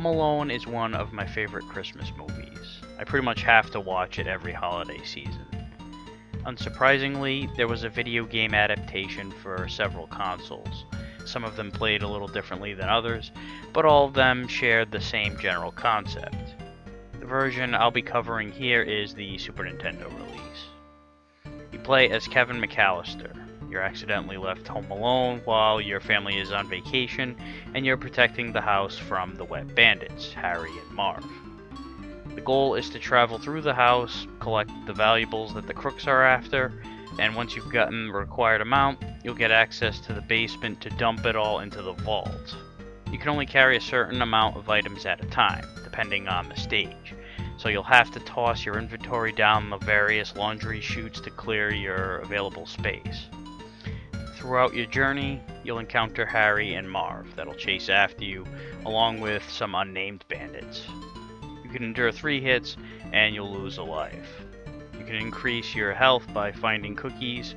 Home Alone is one of my favorite Christmas movies. I pretty much have to watch it every holiday season. Unsurprisingly, there was a video game adaptation for several consoles. Some of them played a little differently than others, but all of them shared the same general concept. The version I'll be covering here is the Super Nintendo release. You play as Kevin McAllister. You're accidentally left home alone while your family is on vacation, and you're protecting the house from the wet bandits, Harry and Marv. The goal is to travel through the house, collect the valuables that the crooks are after, and once you've gotten the required amount, you'll get access to the basement to dump it all into the vault. You can only carry a certain amount of items at a time, depending on the stage, so you'll have to toss your inventory down the various laundry chutes to clear your available space. Throughout your journey, you'll encounter Harry and Marv that'll chase after you, along with some unnamed bandits. You can endure 3 hits, and you'll lose a life. You can increase your health by finding cookies,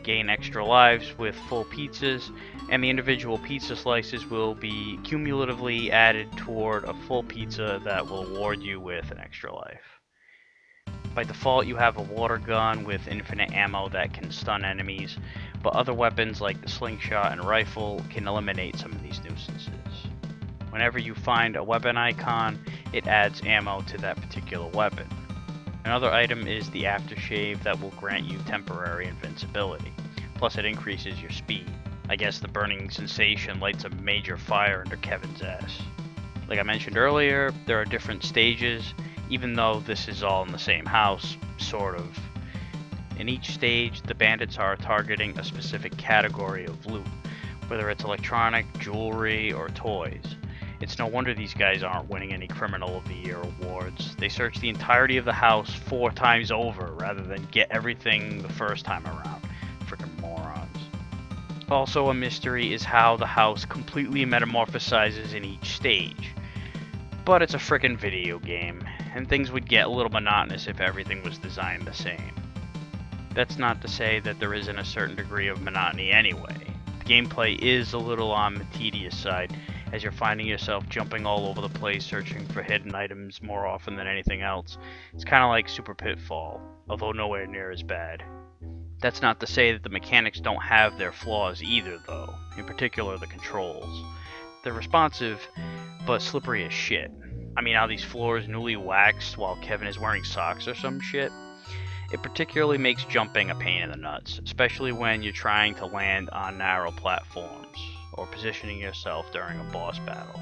gain extra lives with full pizzas, and the individual pizza slices will be cumulatively added toward a full pizza that will award you with an extra life. By default, you have a water gun with infinite ammo that can stun enemies, but other weapons like the slingshot and rifle can eliminate some of these nuisances. Whenever you find a weapon icon, it adds ammo to that particular weapon. Another item is the aftershave that will grant you temporary invincibility, plus it increases your speed. I guess the burning sensation lights a major fire under Kevin's ass. Like I mentioned earlier, there are different stages, even though this is all in the same house, sort of. In each stage, the bandits are targeting a specific category of loot, whether it's electronic, jewelry, or toys. It's no wonder these guys aren't winning any Criminal of the Year awards. They search the entirety of the house 4 times over rather than get everything the first time around. Frickin' morons. Also a mystery is how the house completely metamorphosizes in each stage. But it's a frickin' video game, and things would get a little monotonous if everything was designed the same. That's not to say that there isn't a certain degree of monotony anyway. The gameplay is a little on the tedious side, as you're finding yourself jumping all over the place searching for hidden items more often than anything else. It's kinda like Super Pitfall, although nowhere near as bad. That's not to say that the mechanics don't have their flaws either though, in particular the controls. They're responsive, but slippery as shit. I mean, are these floors newly waxed while Kevin is wearing socks or some shit? It particularly makes jumping a pain in the nuts, especially when you're trying to land on narrow platforms, or positioning yourself during a boss battle.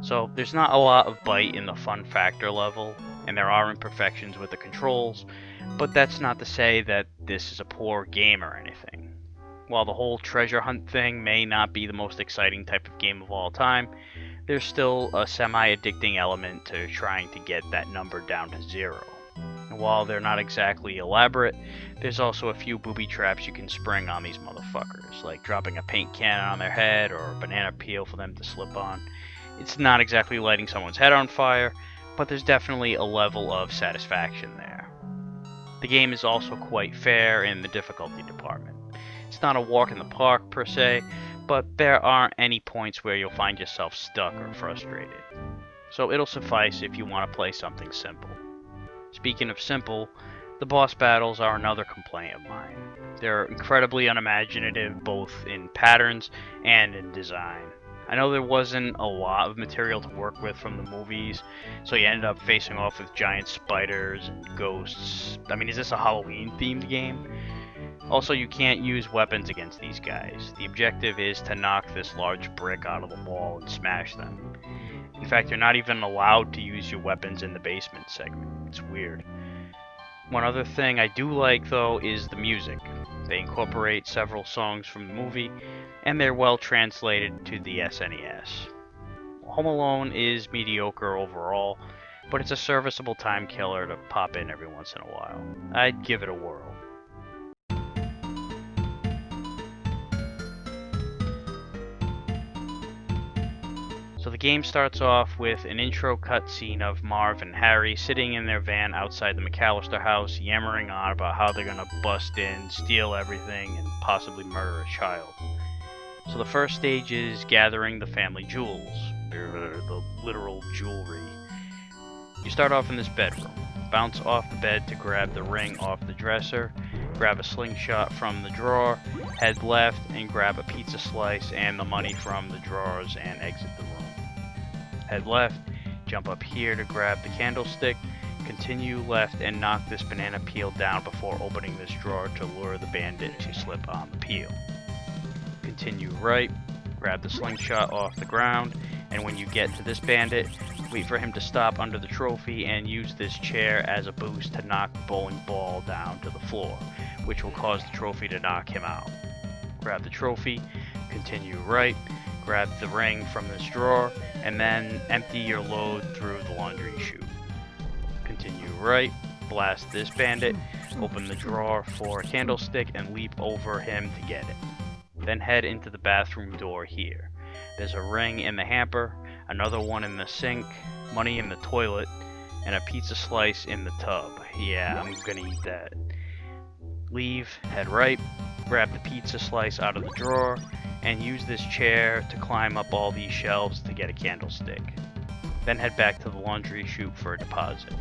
So there's not a lot of bite in the fun factor level, and there are imperfections with the controls, but that's not to say that this is a poor game or anything. While the whole treasure hunt thing may not be the most exciting type of game of all time, there's still a semi-addicting element to trying to get that number down to 0. And while they're not exactly elaborate, there's also a few booby traps you can spring on these motherfuckers, like dropping a paint can on their head or a banana peel for them to slip on. It's not exactly lighting someone's head on fire, but there's definitely a level of satisfaction there. The game is also quite fair in the difficulty department. It's not a walk in the park per se, but there aren't any points where you'll find yourself stuck or frustrated. So it'll suffice if you want to play something simple. Speaking of simple, the boss battles are another complaint of mine. They're incredibly unimaginative both in patterns and in design. I know there wasn't a lot of material to work with from the movies, so you ended up facing off with giant spiders and ghosts. I mean, is this a Halloween themed game? Also, you can't use weapons against these guys. The objective is to knock this large brick out of the wall and smash them. In fact, you're not even allowed to use your weapons in the basement segment. It's weird. One other thing I do like, though, is the music. They incorporate several songs from the movie, and they're well translated to the SNES. Home Alone is mediocre overall, but it's a serviceable time killer to pop in every once in a while. I'd give it a whirl. So the game starts off with an intro cutscene of Marv and Harry sitting in their van outside the McAllister house, yammering on about how they're gonna bust in, steal everything, and possibly murder a child. So the first stage is gathering the family jewels. the literal jewelry. You start off in this bedroom. Bounce off the bed to grab the ring off the dresser, grab a slingshot from the drawer, head left and grab a pizza slice and the money from the drawers and exit the room. Head left, jump up here to grab the candlestick, continue left and knock this banana peel down before opening this drawer to lure the bandit to slip on the peel. Continue right, grab the slingshot off the ground, and when you get to this bandit, wait for him to stop under the trophy and use this chair as a boost to knock the bowling ball down to the floor, which will cause the trophy to knock him out. Grab the trophy, continue right, grab the ring from this drawer, and then empty your load through the laundry chute. Continue right, blast this bandit, open the drawer for a candlestick and leap over him to get it. Then head into the bathroom door here. There's a ring in the hamper, another one in the sink, money in the toilet, and a pizza slice in the tub. Yeah, I'm gonna eat that. Leave, head right, grab the pizza slice out of the drawer, and use this chair to climb up all these shelves to get a candlestick. Then head back to the laundry chute for a deposit.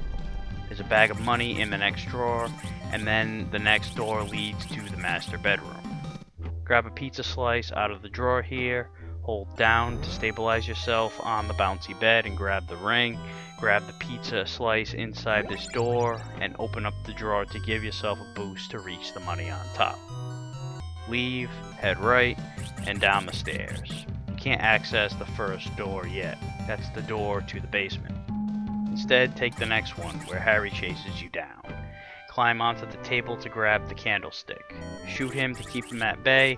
There's a bag of money in the next drawer, and then the next door leads to the master bedroom. Grab a pizza slice out of the drawer here, hold down to stabilize yourself on the bouncy bed and grab the ring, grab the pizza slice inside this door, and open up the drawer to give yourself a boost to reach the money on top. Leave, head right, and down the stairs. You can't access the first door yet. That's the door to the basement. Instead, take the next one, where Harry chases you down. Climb onto the table to grab the candlestick. Shoot him to keep him at bay.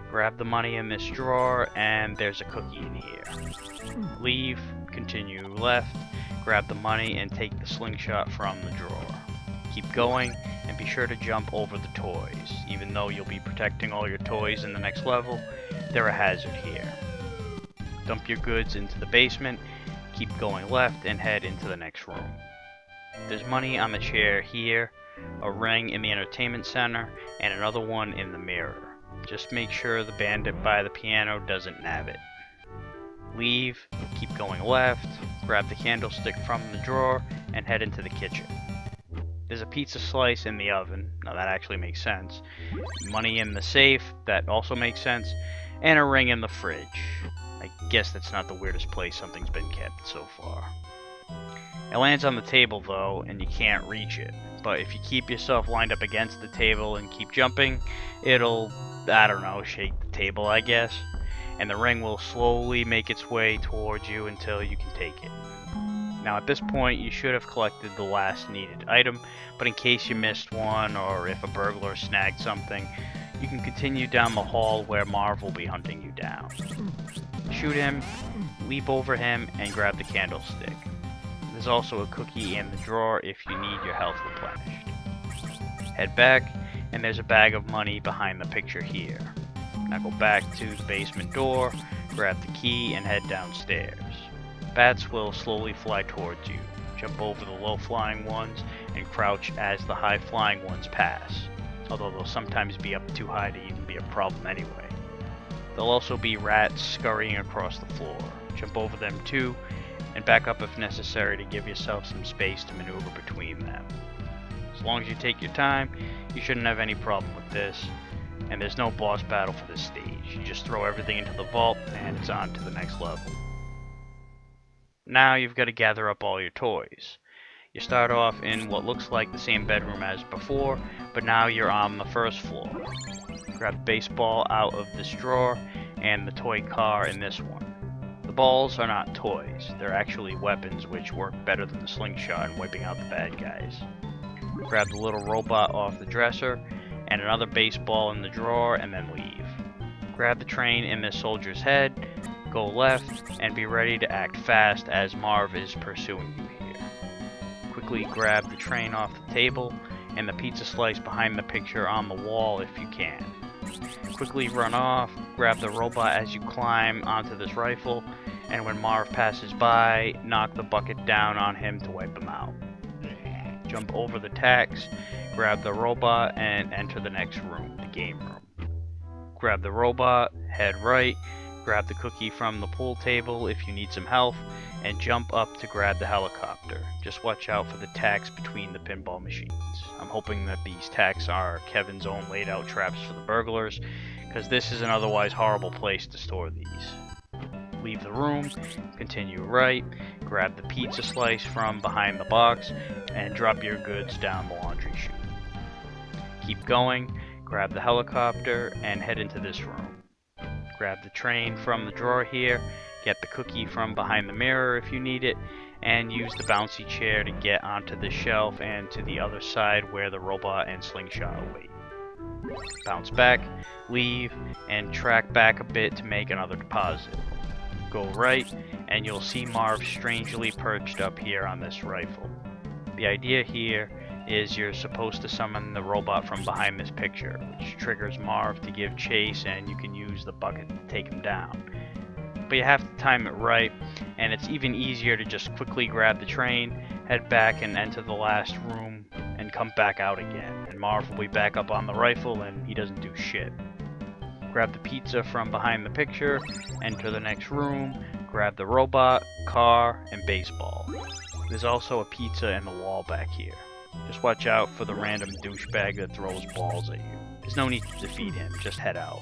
Grab the money in this drawer, and there's a cookie in here. Leave, continue left, grab the money, and take the slingshot from the drawer. Keep going, and be sure to jump over the toys. Even though you'll be protecting all your toys in the next level, they're a hazard here. Dump your goods into the basement, keep going left, and head into the next room. There's money on the chair here, a ring in the entertainment center, and another one in the mirror. Just make sure the bandit by the piano doesn't nab it. Leave, keep going left, grab the candlestick from the drawer, and head into the kitchen. There's a pizza slice in the oven, now that actually makes sense, money in the safe, that also makes sense, and a ring in the fridge. I guess that's not the weirdest place something's been kept so far. It lands on the table though, and you can't reach it. But if you keep yourself lined up against the table and keep jumping, it'll, I don't know, shake the table, I guess. And the ring will slowly make its way towards you until you can take it. Now at this point, you should have collected the last needed item, but in case you missed one, or if a burglar snagged something, you can continue down the hall where Marv will be hunting you down. Shoot him, leap over him, and grab the candlestick. There's also a cookie in the drawer if you need your health replenished. Head back, and there's a bag of money behind the picture here. Now go back to the basement door, grab the key, and head downstairs. Bats will slowly fly towards you. Jump over the low-flying ones, and crouch as the high-flying ones pass. Although they'll sometimes be up too high to even be a problem anyway. There'll also be rats scurrying across the floor. Jump over them too, and back up if necessary to give yourself some space to maneuver between them. As long as you take your time, you shouldn't have any problem with this, and there's no boss battle for this stage. You just throw everything into the vault, and it's on to the next level. Now you've got to gather up all your toys. You start off in what looks like the same bedroom as before, but now you're on the first floor. Grab the baseball out of this drawer, and the toy car in this one. The balls are not toys, they're actually weapons which work better than the slingshot in wiping out the bad guys. Grab the little robot off the dresser, and another baseball in the drawer, and then leave. Grab the train in this soldier's head, go left, and be ready to act fast as Marv is pursuing you here. Quickly grab the train off the table, and the pizza slice behind the picture on the wall if you can. Quickly run off, grab the robot as you climb onto this rifle, and when Marv passes by, knock the bucket down on him to wipe him out. Jump over the tacks, grab the robot, and enter the next room, the game room. Grab the robot, head right, Grab the cookie from the pool table if you need some health, and jump up to grab the helicopter. Just watch out for the tacks between the pinball machines. I'm hoping that these tacks are Kevin's own laid out traps for the burglars, because this is an otherwise horrible place to store these. Leave the room, continue right, grab the pizza slice from behind the box, and drop your goods down the laundry chute. Keep going, grab the helicopter, and head into this room. Grab the train from the drawer here, get the cookie from behind the mirror if you need it, and use the bouncy chair to get onto the shelf and to the other side where the robot and slingshot await. Bounce back, leave, and track back a bit to make another deposit. Go right, and you'll see Marv strangely perched up here on this rifle. The idea here is you're supposed to summon the robot from behind this picture, which triggers Marv to give chase, and you can use the bucket to take him down. But you have to time it right, and it's even easier to just quickly grab the train, head back and enter the last room, and come back out again, and Marv will be back up on the rifle and he doesn't do shit. Grab the pizza from behind the picture, enter the next room, grab the robot, car, and baseball. There's also a pizza in the wall back here. Just watch out for the random douchebag that throws balls at you. There's no need to defeat him, just head out.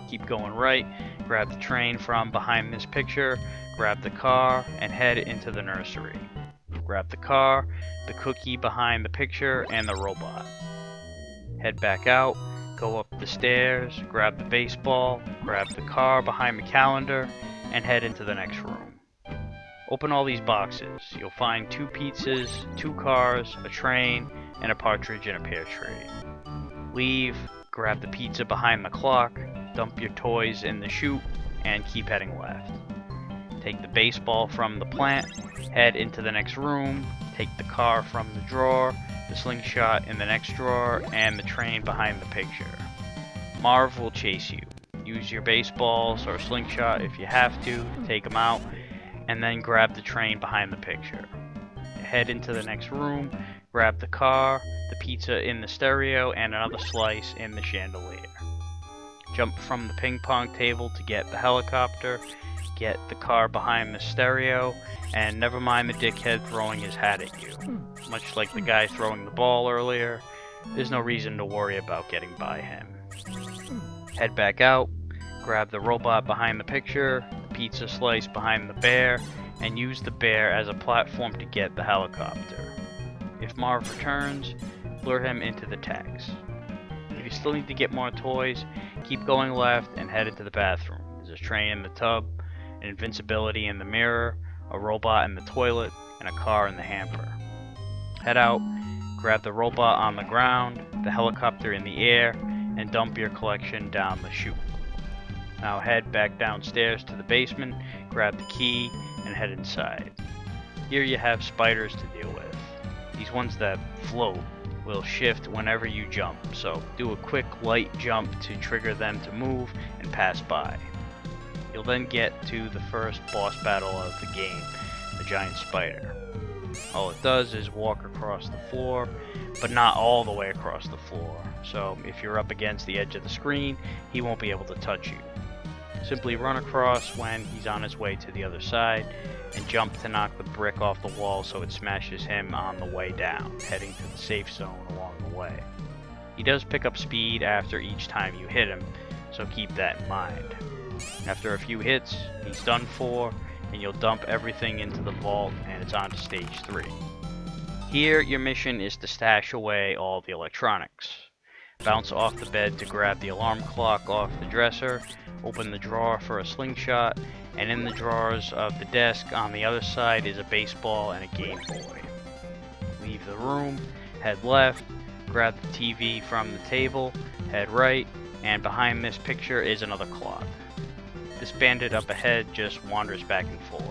Keep going right, grab the train from behind this picture, grab the car, and head into the nursery. Grab the car, the cookie behind the picture, and the robot. Head back out, go up the stairs, grab the baseball, grab the car behind the calendar, and head into the next room. Open all these boxes. You'll find 2 pizzas, 2 cars, a train, and a partridge in a pear tree. Leave, grab the pizza behind the clock, dump your toys in the chute, and keep heading left. Take the baseball from the plant, head into the next room, take the car from the drawer, the slingshot in the next drawer, and the train behind the picture. Marv will chase you. Use your baseballs or slingshot if you have to take him out, and then grab the train behind the picture. Head into the next room, grab the car, the pizza in the stereo, and another slice in the chandelier. Jump from the ping pong table to get the helicopter, get the car behind the stereo, and never mind the dickhead throwing his hat at you. Much like the guy throwing the ball earlier, there's no reason to worry about getting by him. Head back out, grab the robot behind the picture, the pizza slice behind the bear, and use the bear as a platform to get the helicopter. If Marv returns, lure him into the tags. If you still need to get more toys, keep going left and head into the bathroom. There's a train in the tub, an invincibility in the mirror, a robot in the toilet, and a car in the hamper. Head out, grab the robot on the ground, the helicopter in the air, and dump your collection down the chute. Now head back downstairs to the basement, grab the key, and head inside. Here you have spiders to deal with. These ones that float will shift whenever you jump, so do a quick light jump to trigger them to move and pass by. You'll then get to the first boss battle of the game, the giant spider. All it does is walk across the floor, but not all the way across the floor, so if you're up against the edge of the screen, he won't be able to touch you. Simply run across when he's on his way to the other side, and jump to knock the brick off the wall so it smashes him on the way down, heading to the safe zone along the way. He does pick up speed after each time you hit him, so keep that in mind. After a few hits, he's done for, and you'll dump everything into the vault, and it's on to stage 3. Here, your mission is to stash away all the electronics. Bounce off the bed to grab the alarm clock off the dresser, open the drawer for a slingshot, and in the drawers of the desk on the other side is a baseball and a Game Boy. Leave the room, head left, grab the TV from the table, head right, and behind this picture is another clock. This bandit up ahead just wanders back and forth.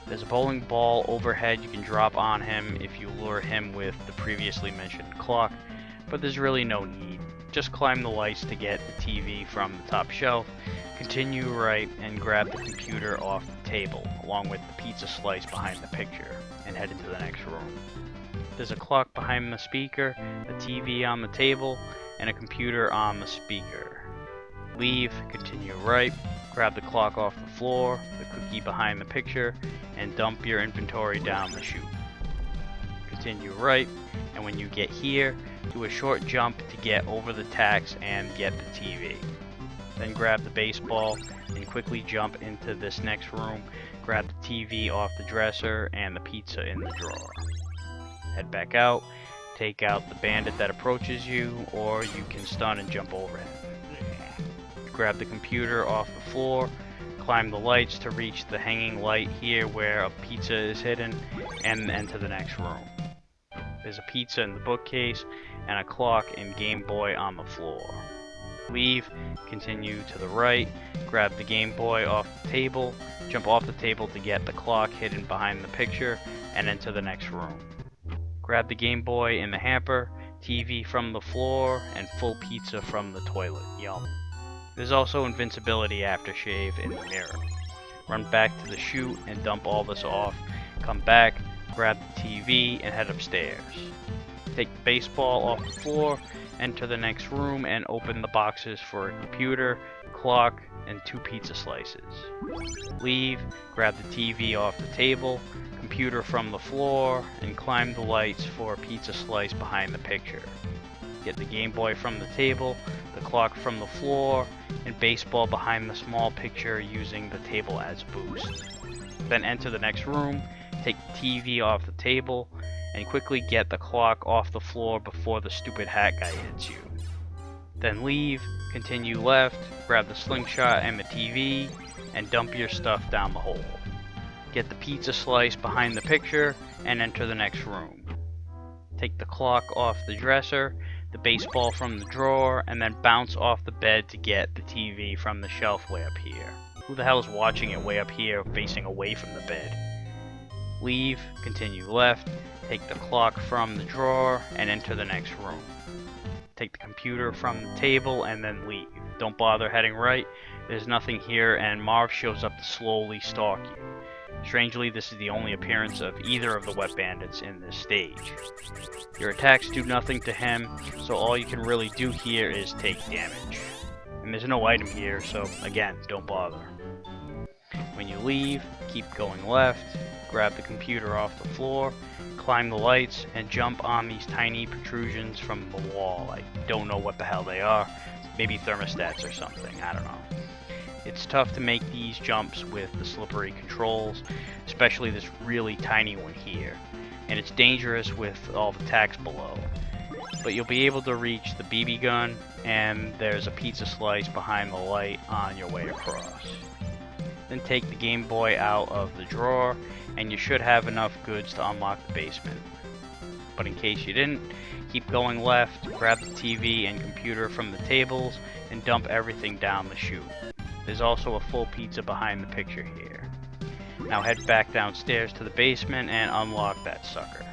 There's a bowling ball overhead you can drop on him if you lure him with the previously mentioned clock, but there's really no need. Just climb the lights to get the TV from the top shelf, continue right, and grab the computer off the table, along with the pizza slice behind the picture, and head into the next room. There's a clock behind the speaker, a TV on the table, and a computer on the speaker. Leave, continue right, grab grab the clock off the floor, the cookie behind the picture, and dump your inventory down the chute. Continue right, and when you get here, do a short jump to get over the tacks and get the TV. Then grab the baseball and quickly jump into this next room, grab the TV off the dresser and the pizza in the drawer. Head back out, take out the bandit that approaches you, or you can stun and jump over him. Grab the computer off the floor, climb the lights to reach the hanging light here where a pizza is hidden, and enter the next room. There's a pizza in the bookcase and a clock and Game Boy on the floor. Leave, continue to the right, grab the Game Boy off the table, jump off the table to get the clock hidden behind the picture, and enter the next room. Grab the Game Boy in the hamper, TV from the floor, and full pizza from the toilet. Yum. There's also invincibility aftershave in the mirror. Run back to the chute and dump all this off. Come back, grab the TV, and head upstairs. Take the baseball off the floor, enter the next room, and open the boxes for a computer, clock, and 2 pizza slices. Leave, grab the TV off the table, computer from the floor, and climb the lights for a pizza slice behind the picture. Get the Game Boy from the table, the clock from the floor, and baseball behind the small picture using the table as boost. Then enter the next room, take the TV off the table, and quickly get the clock off the floor before the stupid hat guy hits you. Then leave, continue left, grab the slingshot and the TV, and dump your stuff down the hole. Get the pizza slice behind the picture, and enter the next room. Take the clock off the dresser, the baseball from the drawer, and then bounce off the bed to get the TV from the shelf way up here. Who the hell is watching it way up here facing away from the bed? Leave, continue left, take the clock from the drawer, and enter the next room. Take the computer from the table and then leave. Don't bother heading right, there's nothing here, and Marv shows up to slowly stalk you. Strangely, this is the only appearance of either of the wet bandits in this stage. Your attacks do nothing to him, so all you can really do here is take damage. And there's no item here, so again, don't bother. When you leave, keep going left, grab the computer off the floor, climb the lights, and jump on these tiny protrusions from the wall. I don't know what the hell they are. Maybe thermostats or something, I don't know. It's tough to make these jumps with the slippery controls, especially this really tiny one here. And it's dangerous with all the tacks below. But you'll be able to reach the BB gun, and there's a pizza slice behind the light on your way across. Then take the Game Boy out of the drawer, and you should have enough goods to unlock the basement. But in case you didn't, keep going left, grab the TV and computer from the tables, and dump everything down the chute. There's also a full pizza behind the picture here. Now head back downstairs to the basement and unlock that sucker.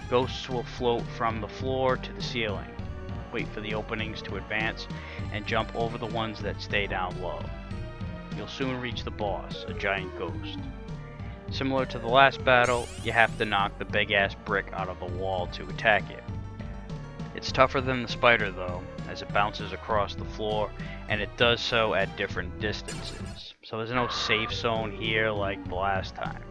Ghosts will float from the floor to the ceiling. Wait for the openings to advance, and jump over the ones that stay down low. You'll soon reach the boss, a giant ghost. Similar to the last battle, you have to knock the big ass brick out of the wall to attack it. It's tougher than the spider though, as it bounces across the floor, and it does so at different distances. So there's no safe zone here like the last time.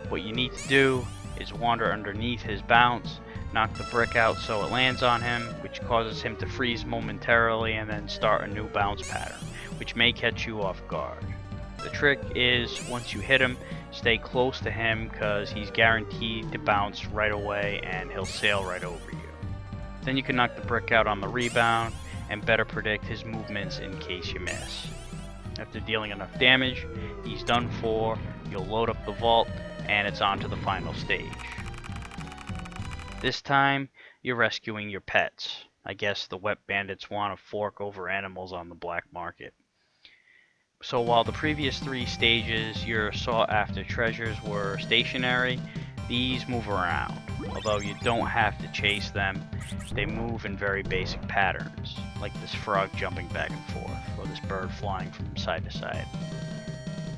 What you need to do is wander underneath his bounce, knock the brick out so it lands on him, which causes him to freeze momentarily and then start a new bounce pattern, which may catch you off guard. The trick is, once you hit him, stay close to him because he's guaranteed to bounce right away and he'll sail right over you. Then you can knock the brick out on the rebound and better predict his movements in case you miss. After dealing enough damage, he's done for, you'll load up the vault, and it's on to the final stage. This time, you're rescuing your pets. I guess the wet bandits want to fork over animals on the black market. So while the previous 3 stages, your sought-after treasures were stationary, these move around. Although you don't have to chase them, they move in very basic patterns, like this frog jumping back and forth, or this bird flying from side to side.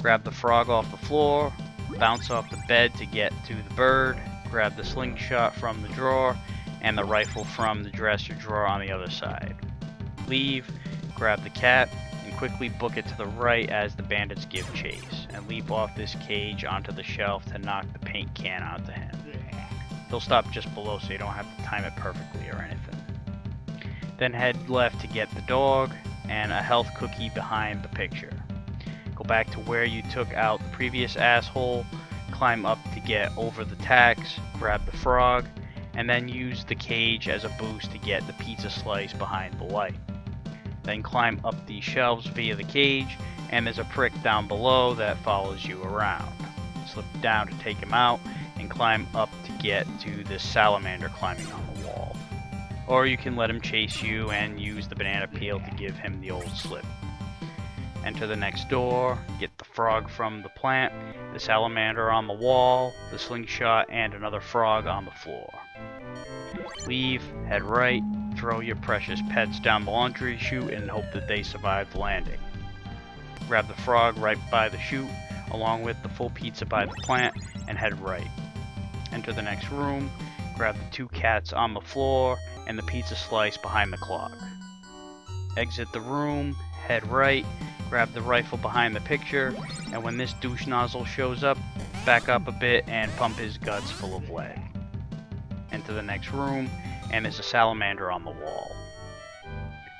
Grab the frog off the floor, bounce off the bed to get to the bird, grab the slingshot from the drawer, and the rifle from the dresser drawer on the other side. Leave, grab the cat, and quickly book it to the right as the bandits give chase, and leap off this cage onto the shelf to knock the paint can onto him. He'll stop just below so you don't have to time it perfectly or anything. Then head left to get the dog, and a health cookie behind the picture. Go back to where you took out the previous asshole, climb up to get over the tacks, grab the frog, and then use the cage as a boost to get the pizza slice behind the light. Then climb up these shelves via the cage, and there's a prick down below that follows you around. Slip down to take him out, and climb up to get to this salamander climbing on the wall. Or you can let him chase you and use the banana peel to give him the old slip. Enter the next door, get the frog from the plant, the salamander on the wall, the slingshot, and another frog on the floor. Leave, head right, throw your precious pets down the laundry chute and hope that they survive the landing. Grab the frog right by the chute, along with the full pizza by the plant, and head right. Enter the next room, grab the 2 cats on the floor, and the pizza slice behind the clock. Exit the room, head right, grab the rifle behind the picture, and when this douche nozzle shows up, back up a bit and pump his guts full of lead. Enter the next room, and there's a salamander on the wall.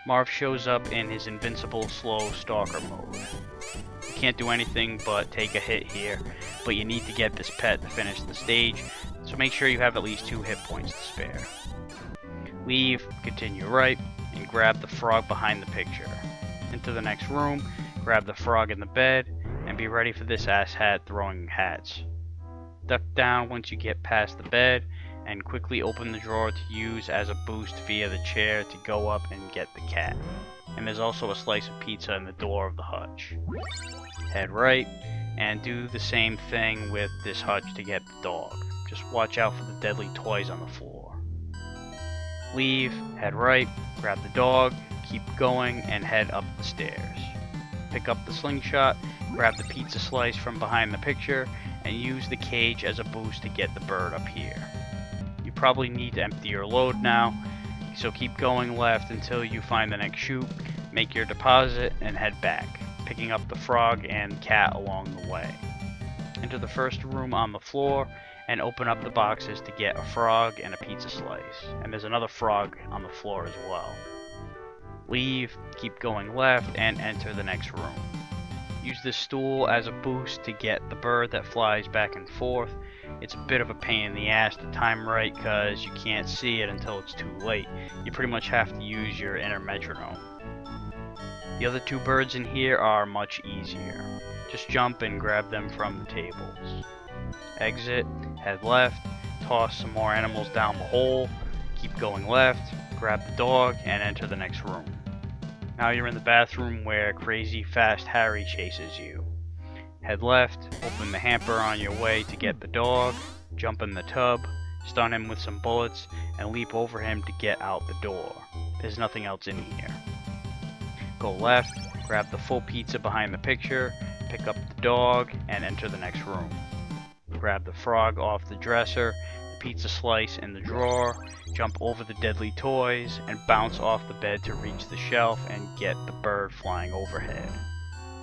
Marv shows up in his invincible slow stalker mode. You can't do anything but take a hit here, but you need to get this pet to finish the stage, so make sure you have at least 2 hit points to spare. Leave, continue right, and grab the frog behind the picture. Into the next room, grab the frog in the bed, and be ready for this asshat throwing hats. Duck down once you get past the bed, and quickly open the drawer to use as a boost via the chair to go up and get the cat. And there's also a slice of pizza in the door of the hutch. Head right, and do the same thing with this hutch to get the dog. Just watch out for the deadly toys on the floor. Leave, head right, grab the dog, keep going, and head up the stairs. Pick up the slingshot, grab the pizza slice from behind the picture, and use the cage as a boost to get the bird up here. You probably need to empty your load now, so keep going left until you find the next chute, make your deposit, and head back, picking up the frog and cat along the way. Enter the first room on the floor, and open up the boxes to get a frog and a pizza slice, and there's another frog on the floor as well. Leave, keep going left, and enter the next room. Use this stool as a boost to get the bird that flies back and forth. It's a bit of a pain in the ass to time right because you can't see it until it's too late. You pretty much have to use your inner metronome. The other 2 birds in here are much easier. Just jump and grab them from the tables. Exit, head left, toss some more animals down the hole, keep going left, grab the dog, and enter the next room. Now you're in the bathroom where Crazy Fast Harry chases you. Head left, open the hamper on your way to get the dog, jump in the tub, stun him with some bullets, and leap over him to get out the door. There's nothing else in here. Go left, grab the full pizza behind the picture, pick up the dog, and enter the next room. Grab the frog off the dresser, the pizza slice in the drawer, jump over the deadly toys, and bounce off the bed to reach the shelf and get the bird flying overhead.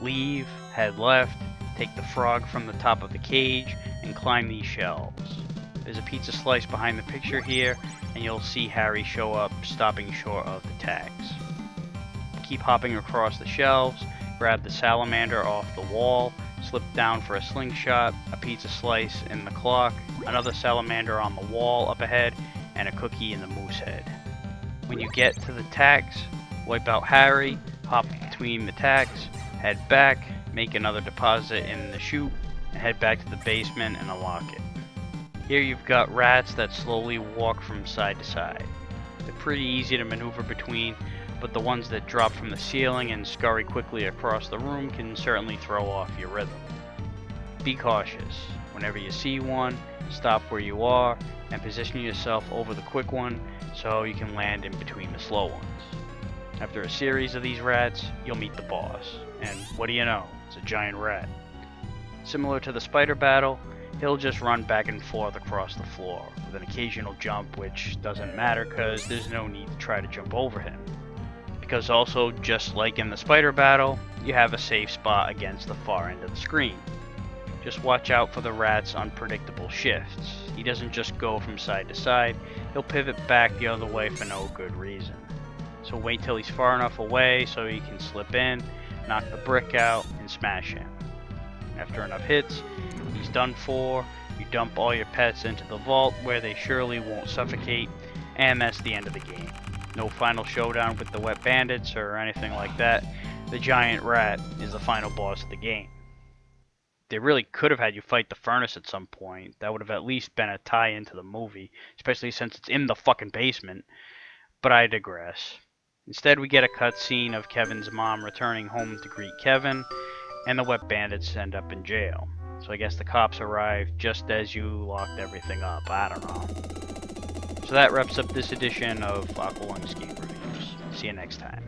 Leave, head left, take the frog from the top of the cage, and climb these shelves. There's a pizza slice behind the picture here, and you'll see Harry show up, stopping short of the tags. Keep hopping across the shelves, grab the salamander off the wall, slip down for a slingshot, a pizza slice in the clock, another salamander on the wall up ahead, and a cookie in the moose head. When you get to the tacks, wipe out Harry, hop between the tacks, head back, make another deposit in the chute, and head back to the basement and unlock it. Here you've got rats that slowly walk from side to side. They're pretty easy to maneuver between, but the ones that drop from the ceiling and scurry quickly across the room can certainly throw off your rhythm. Be cautious. Whenever you see one, stop where you are and position yourself over the quick one so you can land in between the slow ones. After a series of these rats, you'll meet the boss, and what do you know, it's a giant rat. Similar to the spider battle, he'll just run back and forth across the floor, with an occasional jump which doesn't matter because there's no need to try to jump over him. Because also, just like in the spider battle, you have a safe spot against the far end of the screen. Just watch out for the rat's unpredictable shifts. He doesn't just go from side to side, he'll pivot back the other way for no good reason. So wait till he's far enough away so you can slip in, knock the brick out, and smash him. After enough hits, he's done for. You dump all your pets into the vault where they surely won't suffocate, and that's the end of the game. No final showdown with the wet bandits or anything like that. The giant rat is the final boss of the game. They really could have had you fight the furnace at some point. That would have at least been a tie into the movie, especially since it's in the fucking basement. But I digress. Instead, we get a cutscene of Kevin's mom returning home to greet Kevin, and the wet bandits end up in jail. So I guess the cops arrive just as you locked everything up. I don't know. So that wraps up this edition of Aqualung's Game Reviews. See you next time.